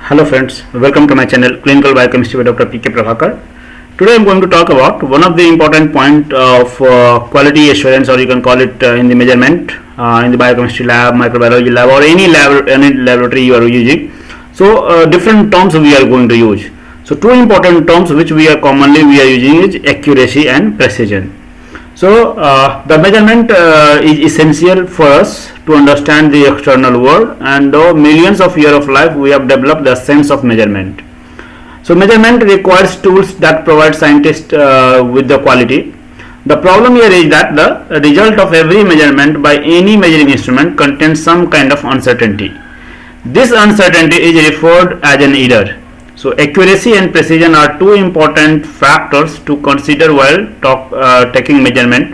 Hello friends, welcome to my channel Clinical Biochemistry by Dr. P.K. Prabhakar. Today I am going to talk about one of the important point of quality assurance, or you can call it in the measurement in the biochemistry lab, microbiology lab, or any laboratory you are using. So different terms we are going to use. So two important terms which we are commonly using is accuracy and precision. So the measurement is essential for us to understand the external world, and though millions of years of life we have developed the sense of measurement. So measurement requires tools that provide scientists with the quality. The problem here is that the result of every measurement by any measuring instrument contains some kind of uncertainty. This uncertainty is referred as an error. So accuracy and precision are two important factors to consider while taking measurement.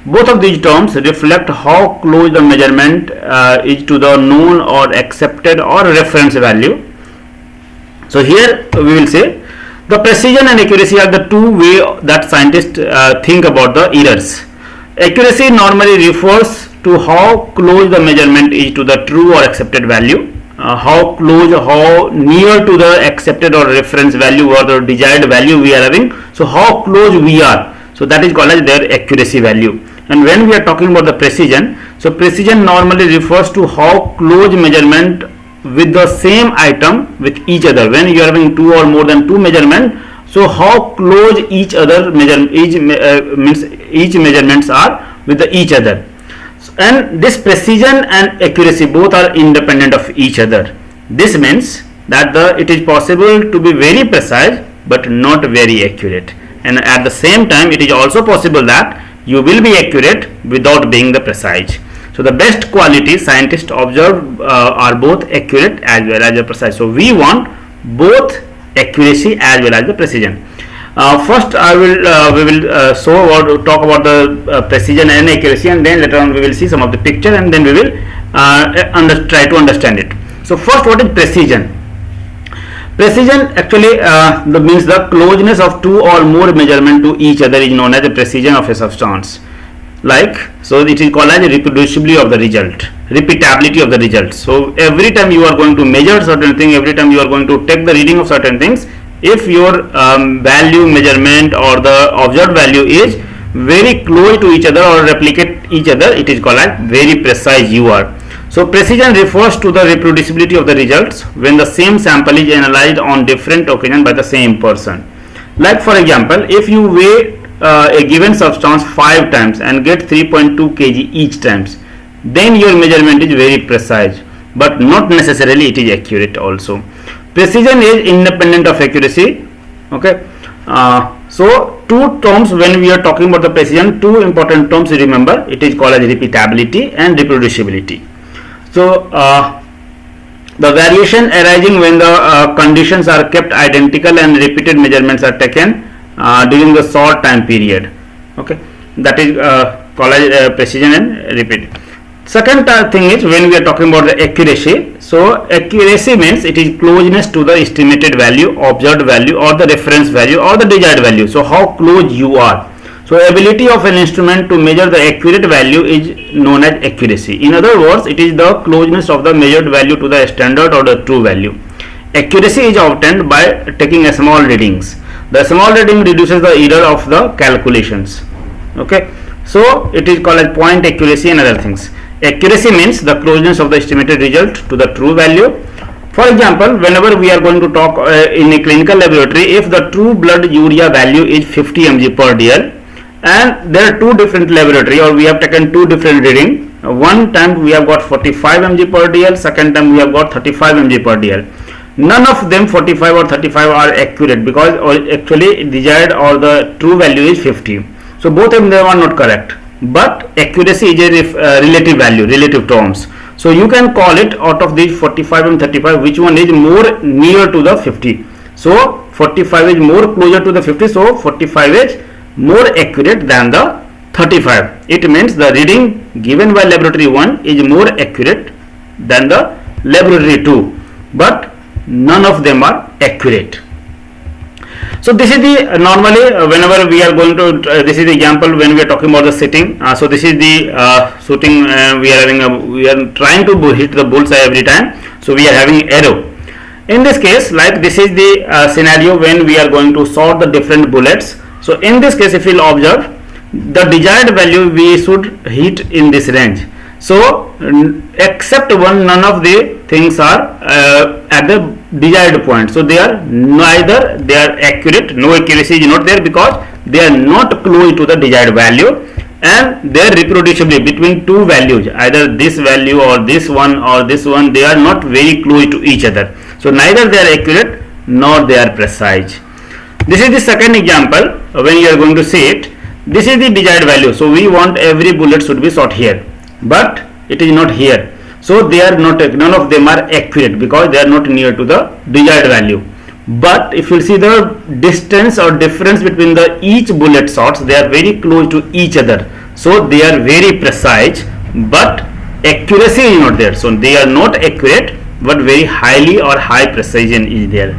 Both of these terms reflect how close the measurement is to the known or accepted or reference value. So here we will say the precision and accuracy are the two ways that scientists think about the errors. Accuracy normally refers to how close the measurement is to the true or accepted value. How near to the accepted or reference value or the desired value we are having. So how close we are. So that is called as their accuracy value. And when we are talking about the precision, so precision normally refers to how close measurement with the same item with each other. When you are having two or more than two measurement, so how close each measurements are with each other. And this precision and accuracy both are independent of each other. This means that it is possible to be very precise but not very accurate, and at the same time it is also possible that you will be accurate without being the precise. So the best quality scientists observe are both accurate as well as the precise. So we want both accuracy as well as the precision. First we will talk about the precision and accuracy, and then later on we will see some of the picture, and then we will try to understand it. So first, what is precision? Precision actually means the closeness of two or more measurement to each other is known as the precision of a substance. So it is called as reproducibility of the result, repeatability of the result. So every time you are going to measure certain thing, every time you are going to take the reading of certain things, if your value measurement or the observed value is very close to each other or replicate each other, it is called as very precise you are. So precision refers to the reproducibility of the results when the same sample is analyzed on different occasions by the same person. Like for example, if you weigh a given substance 5 times and get 3.2 kg each times, then your measurement is very precise, but not necessarily it is accurate also. Precision is independent of accuracy. Okay. So two terms when we are talking about the precision, two important terms to remember. It is called as repeatability and reproducibility. So the variation arising when the conditions are kept identical and repeated measurements are taken during the short time period. Okay, that is called as precision and repeat. Second thing is when we are talking about the accuracy. So accuracy means it is closeness to the estimated value, observed value, or the reference value, or the desired value. So how close you are. So ability of an instrument to measure the accurate value is known as accuracy. In other words, it is the closeness of the measured value to the standard or the true value. Accuracy is obtained by taking a small readings. The small reading reduces the error of the calculations. Okay, so it is called as point accuracy and other things. Accuracy means the closeness of the estimated result to the true value. For example, whenever we are going to talk in a clinical laboratory, if the true blood urea value is 50 mg per dl, and there are two different laboratory, or we have taken two different reading. One time we have got 45 mg per dl, second time we have got 35 mg per dl. None of them 45 or 35 are accurate, because actually desired or the true value is 50. So both of them are not correct. But accuracy is a relative value, relative terms. So you can call it out of these 45 and 35, which one is more near to the 50. So 45 is more closer to the 50. So 45 is more accurate than the 35. It means the reading given by laboratory 1 is more accurate than the laboratory 2. But none of them are accurate. So this is the normally whenever we are going to this is the example when we are talking about the sitting. So this is the shooting. We are trying to hit the bullseye every time. So we are having arrow. In this case, like this is the scenario when we are going to sort the different bullets. So in this case, if you will observe, the desired value we should hit in this range. So except one, none of the things are at the desired point. So they are neither they are accurate, no accuracy is not there because they are not close to the desired value, and they are reproducibly between two values, either this value or this one, they are not very close to each other. So neither they are accurate nor they are precise. This is the second example when you are going to see it. This is the desired value. So we want every bullet should be shot here, but it is not here. So they are not, none of them are accurate because they are not near to the desired value. But if you see the distance or difference between the each bullet shots, they are very close to each other. So they are very precise, but accuracy is not there. So they are not accurate, but very highly or high precision is there.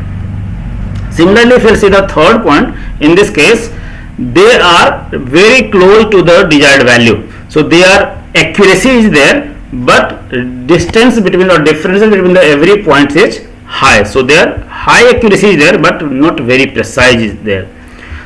Similarly, if you see the third point, in this case, they are very close to the desired value. So their accuracy is there, but distance between the differences between the every point is high. So their high accuracy is there, but not very precise is there.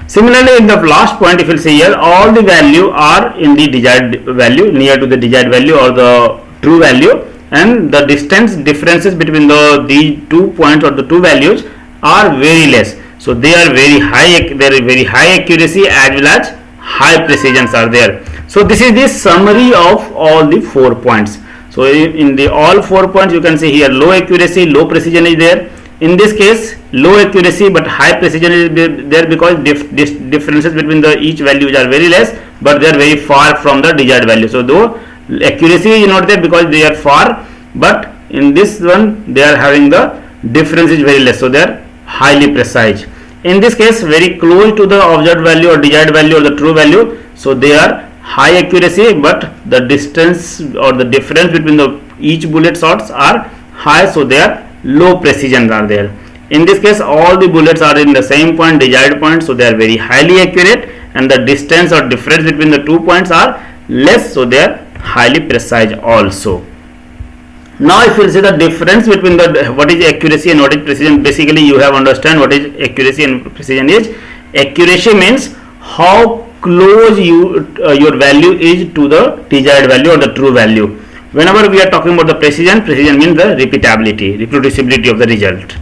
Similarly, in the last point, if you see here, all the value are in the desired value, near to the desired value or the true value, and the distance differences between the 2 points or the two values are very less. So they are very high, there is very high accuracy as well as high precisions are there. So this is the summary of all the 4 points. So in the all 4 points, you can see here low accuracy, low precision is there. In this case, low accuracy but high precision is there because differences between the each values are very less, but they are very far from the desired value. So though accuracy is not there because they are far, but in this one they are having the difference is very less, so they are highly precise. In this case, very close to the observed value or desired value or the true value, so they are high accuracy, but the distance or the difference between the each bullet shots are high, so they are low precision are there. In this case, all the bullets are in the same point, desired point, so they are very highly accurate, and the distance or difference between the 2 points are less, so they are highly precise also. Now if you see the difference between the what is accuracy and what is precision, basically you have understand what is accuracy and precision is. Accuracy means how close your value is to the desired value or the true value. Whenever we are talking about the precision means the reproducibility of the result.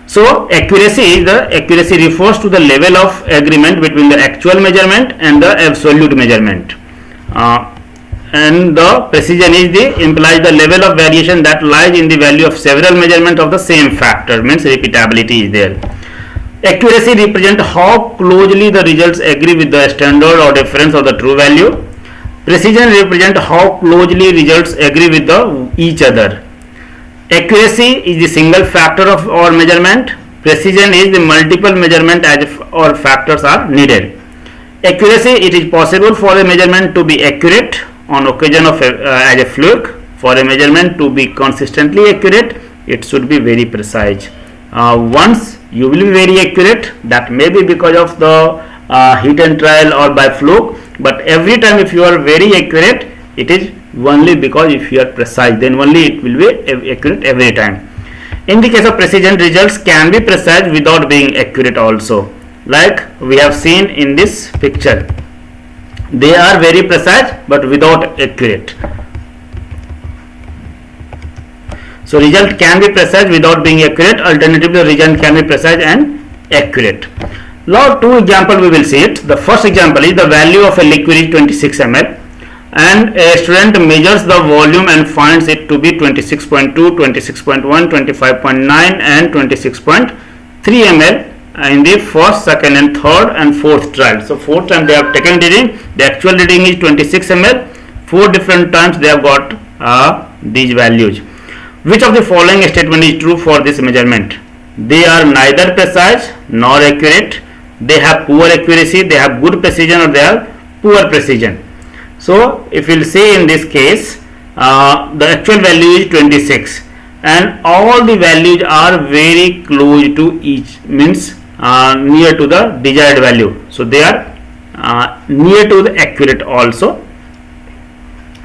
So accuracy refers to the level of agreement between the actual measurement and the absolute measurement. And the precision implies the level of variation that lies in the value of several measurements of the same factor, means repeatability is there. Accuracy represents how closely the results agree with the standard or difference of the true value. Precision represents how closely results agree with each other. Accuracy is the single factor of our measurement. Precision is the multiple measurement as or factors are needed. Accuracy, it is possible for a measurement to be accurate on occasion of as a fluke. For a measurement to be consistently accurate, it should be very precise. Once you will be very accurate, that may be because of the hit and trial or by fluke, but every time if you are very accurate, it is only because if you are precise, then only it will be accurate every time. In the case of precision, results can be precise without being accurate also, like we have seen in this picture. They are very precise but without accurate. So result can be precise without being accurate. Alternatively, the result can be precise and accurate. Now 2 examples we will see it. The first example is the value of a liquid is 26 ml and a student measures the volume and finds it to be 26.2, 26.1, 25.9 and 26.3 ml in the first, second and third and fourth trial. So 4th time they have taken reading. The actual reading is 26 ml. 4 different times they have got these values. Which of the following statement is true for this measurement? They are neither precise nor accurate. They have poor accuracy, they have good precision, or they have poor precision. So if you will see in this case, the actual value is 26 and all the values are very close to each, means near to the desired value. So they are near to the accurate also,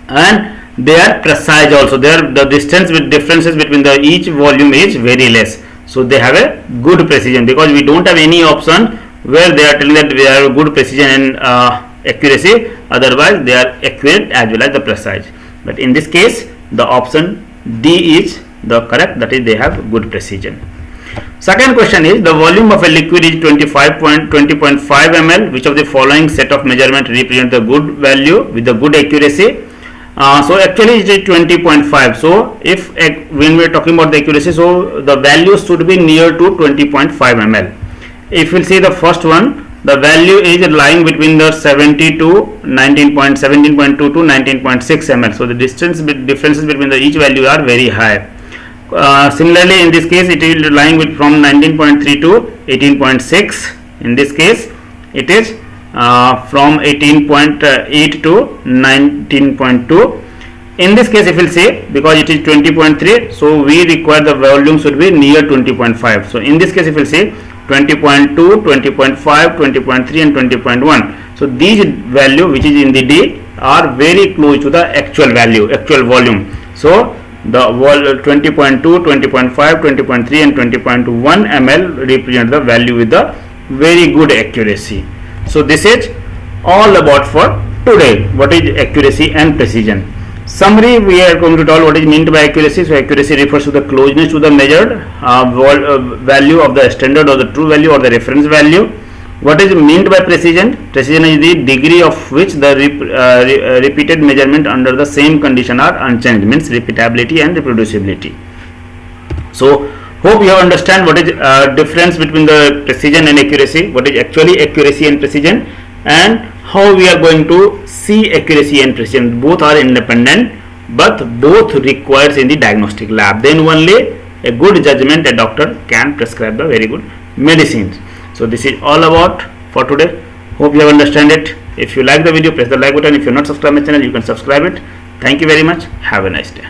and they are precise also. The distance with differences between the each volume is very less. So they have a good precision, because we don't have any option where they are telling that they have a good precision and accuracy, otherwise they are accurate as well as the precise. But in this case the option D is the correct, that is they have good precision. Second question is, the volume of a liquid is 20.5 ml. Which of the following set of measurement represent the good value with the good accuracy? So actually it is 20.5. So if when we are talking about the accuracy, so the value should be near to 20.5 ml. If we see the first one, the value is lying between the 70 to 17.2 to 19.6 ml. So the differences between the each value are very high. Similarly, in this case it is lying with from 19.3 to 18.6. In this case it is from 18.8 to 19.2. In this case, if we will say, because it is 20.3, so we require the volume should be near 20.5. So in this case, if we will say 20.2, 20.5, 20.3 and 20.1. So these value which is in the D are very close to the actual value, actual volume. So the 20.2, 20.5, 20.3 and 20.1 ml represent the value with the very good accuracy. So this is all about for today, what is accuracy and precision. Summary, we are going to tell what is meant by accuracy. So accuracy refers to the closeness to the measured value of the standard or the true value or the reference value. What is meant by precision? Precision is the degree of which the repeated measurement under the same condition are unchanged, means repeatability and reproducibility. So hope you understand what is difference between the precision and accuracy, what is actually accuracy and precision, and how we are going to see accuracy and precision. Both are independent, but both requires in the diagnostic lab. Then only a good judgment a doctor can prescribe the very good medicines. So this is all about for today. Hope you have understand it. If you like the video, press the like button. If you are not subscribed my channel, you can subscribe it. Thank you very much. Have a nice day.